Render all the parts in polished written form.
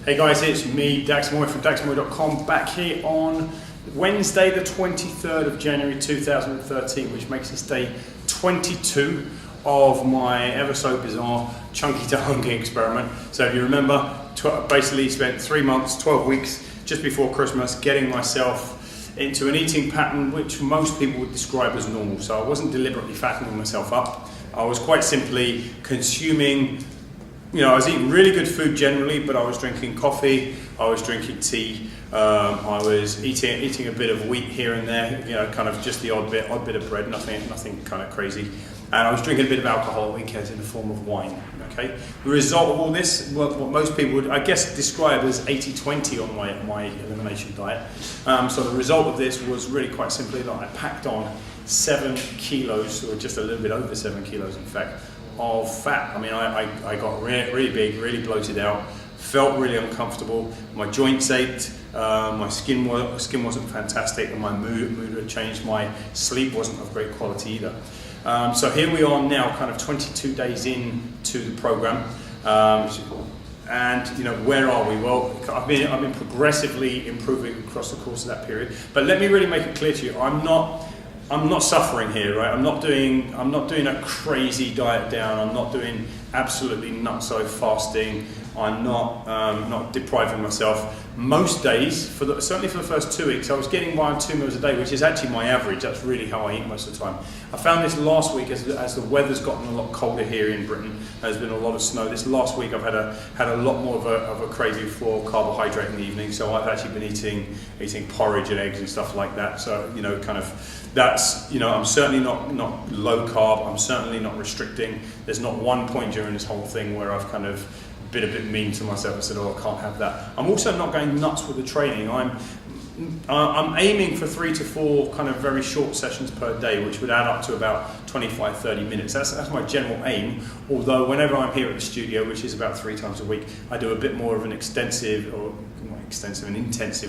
Hey guys, it's me, Dax Moy from daxmoy.com, back here on Wednesday the 23rd of January 2013, which makes this day 22 of my ever so bizarre chunky to hunky experiment. So if you remember, basically spent 3 months, 12 weeks just before Christmas getting myself into an eating pattern which most people would describe as normal. So I wasn't deliberately fattening myself up. I was quite simply consuming, I was eating really good food generally, but I was drinking coffee, I was drinking tea, I was eating a bit of wheat here and there, kind of just the odd bit of bread, nothing kind of crazy. And I was drinking a bit of alcohol at weekends in the form of wine, okay? The result of all this, what most people would, I guess, describe as 80-20 on my elimination diet. So the result of this was really quite simply that I packed on 7 kilos, or just a little bit over 7 kilos in fact, of fat. I mean, I got really big, really bloated out, felt really uncomfortable, my joints ached, my skin wasn't fantastic, and my mood had changed, my sleep wasn't of great quality either. So here we are now, kind of 22 days into the program, and where are we? Well, I've been progressively improving across the course of that period. But let me really make it clear to you, I'm not suffering here, right? I'm not doing a crazy diet down. I'm not doing absolutely nutso fasting. I'm not depriving myself. Most days, certainly for the first 2 weeks, I was getting 1 or 2 meals a day, which is actually my average. That's really how I eat most of the time. I found this last week, as the weather's gotten a lot colder here in Britain, there's been a lot of snow. This last week I've had a lot more of a craving for carbohydrate in the evening, so I've actually been eating porridge and eggs and stuff like that. So, that's, I'm certainly not low carb, I'm certainly not restricting. There's not one point during this whole thing where I've kind of been a bit mean to myself and said, oh, I can't have that. I'm also not going nuts with the training. I'm aiming for 3 to 4 kind of very short sessions per day, which would add up to about 25-30 minutes. That's my general aim, although whenever I'm here at the studio, which is about 3 times a week, I do a bit more of an intensive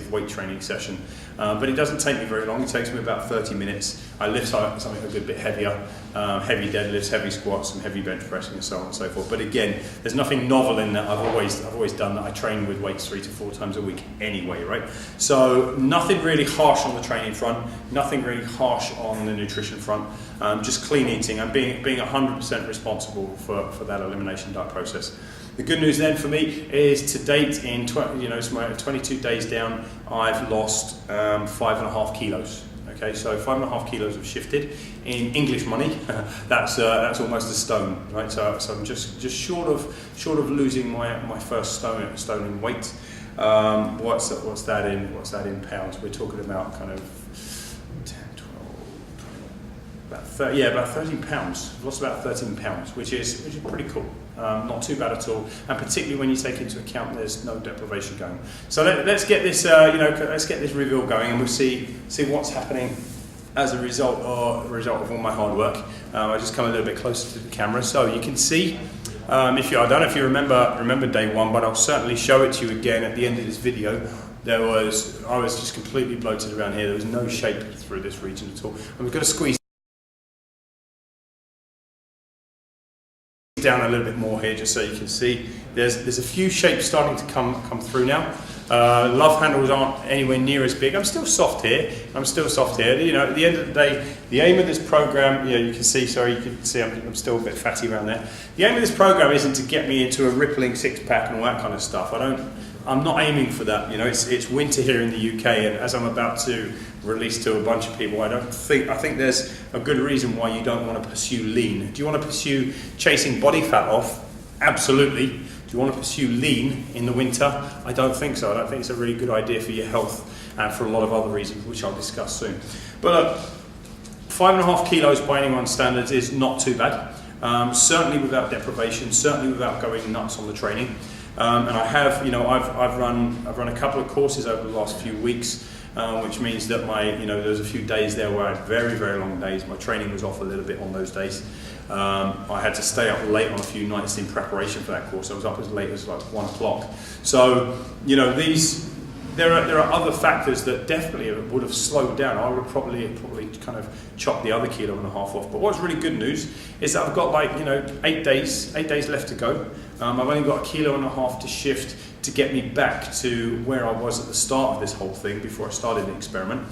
weight training session. But it doesn't take me very long. It takes me about 30 minutes. I lift something a good bit heavier, heavy deadlifts, heavy squats, and heavy bench pressing, and so on and so forth. But again, there's nothing novel in that. I've always done that. I train with weights 3 to 4 times a week anyway, right? So nothing really harsh on the training front, nothing really harsh on the nutrition front. Just clean eating and being 100% responsible for that elimination diet process. The good news then for me is to date, in 22 days down, I've lost 5.5 kilos. Okay, so 5.5 kilos have shifted. In English money, that's almost a stone, right? So I'm just short of losing my first stone in weight. What's that in pounds? We're talking about kind of 10, 12, 20, about 13 pounds. I've lost about 13 pounds, which is pretty cool. Not too bad at all, and particularly when you take into account there's no deprivation going. So let's get this, let's get this reveal going, and we'll see what's happening as a result of all my hard work. I just come a little bit closer to the camera so you can see. I don't know if you remember day one, but I'll certainly show it to you again at the end of this video. I was just completely bloated around here. There was no shape through this region at all. I'm going to squeeze down a little bit more here just so you can see. There's a few shapes starting to come through now. Love handles aren't anywhere near as big. I'm still soft here. At the end of the day, the aim of this program, you can see I'm still a bit fatty around there. The aim of this program isn't to get me into a rippling six-pack and all that kind of stuff. I'm not aiming for that. It's winter here in the UK, and as I'm about to release to a bunch of people, I think there's a good reason why you don't want to pursue lean. Do you want to pursue chasing body fat off? Absolutely. Do you want to pursue lean in the winter? I don't think so. I don't think it's a really good idea for your health and for a lot of other reasons, which I'll discuss soon. But 5.5 kilos by anyone's standards is not too bad. Certainly without deprivation, certainly without going nuts on the training. And I have, I've run a couple of courses over the last few weeks, which means that there's a few days there where I had very, very long days. My training was off a little bit on those days. I had to stay up late on a few nights in preparation for that course. I was up as late as like 1 o'clock. So, there are other factors that definitely would have slowed down. I would probably kind of chop the other 1.5 kilos off. But what's really good news is that I've got 8 days left to go. I've only got 1.5 kilos to shift to get me back to where I was at the start of this whole thing before I started the experiment.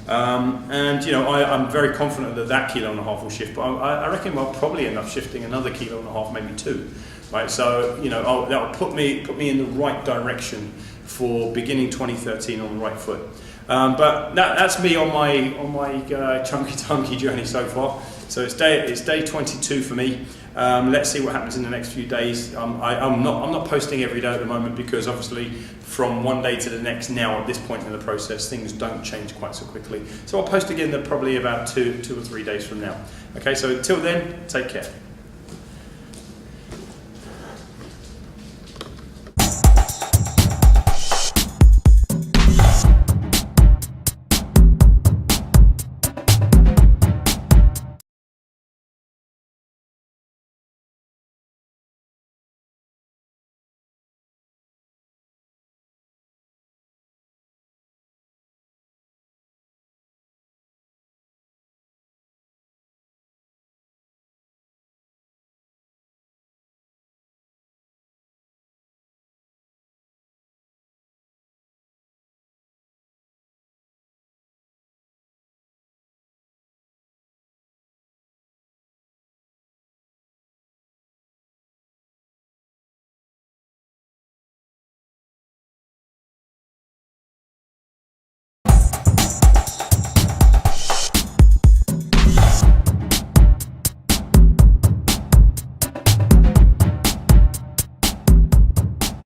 I'm very confident that 1.5 kilos will shift, but I reckon I'll probably end up shifting another 1.5 kilos, maybe 2. Right, so that'll put me in the right direction for beginning 2013 on the right foot. But that's me on my chunky journey so far. So it's day 22 for me. Let's see what happens in the next few days. I'm not posting every day at the moment because obviously from one day to the next now at this point in the process things don't change quite so quickly. So I'll post again probably about 2 or 3 days from now. Okay, so until then, take care.